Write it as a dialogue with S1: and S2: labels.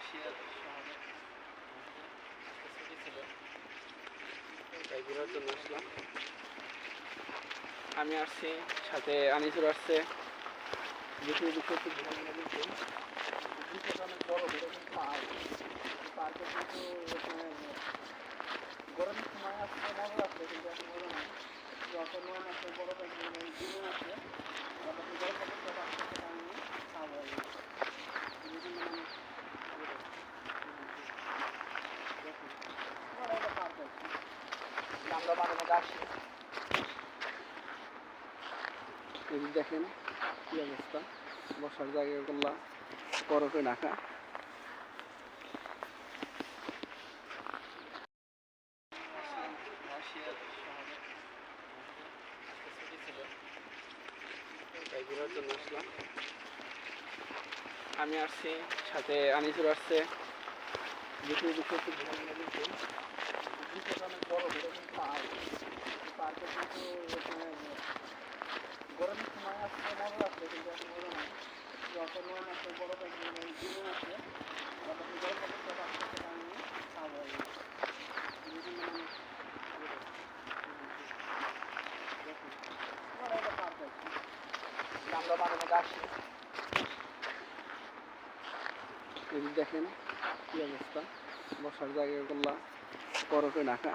S1: রাশিয়ার শহরে ছুটি ছিল, তাই ঘোরার জন্য আসলাম। আমি আসছি, সাথে আনিসুর আসছে। দেখি দেখে একটু ঘুরে ঘুরে কিন্তু অনেক বড় ঘুরে কিন্তু পার্কে কিন্তু এখানে গরমের সময় আসলে মজা আসছে, কিন্তু এখন মজা নাই। যখন মনে আসলে বড় জীবন আসছে তখন গরম কাপড়টা আসতে আমি খাবো আমরা মাঝে মাঝে আসি। দেখেন কি অবস্থা, বসার জায়গাগুলো বরফে ঢাকা। রাশিয়ার শহরে ছুটি ছিল, তাই ঘোরার জন্য আসলাম। আমি আসছি, সাথে আনিসুর আসছে। দেখি দেখে একটু ঘুরে ঘুরে কিন্তু অনেক বড় ঘুরে কিন্তু পার্কে কিন্তু এখানে গরমের সময় আসলে মজা আসছে, কিন্তু এখন মজা নাই। যখন মনে আসলে বড় জীবন আসছে তখন গরম কাপড়টা আসতে আমি খাবো আমরা মাঝে মাঝে আসি। দেখেন কি অবস্থা, বসার জায়গাগুলো বরফে ঢাকা।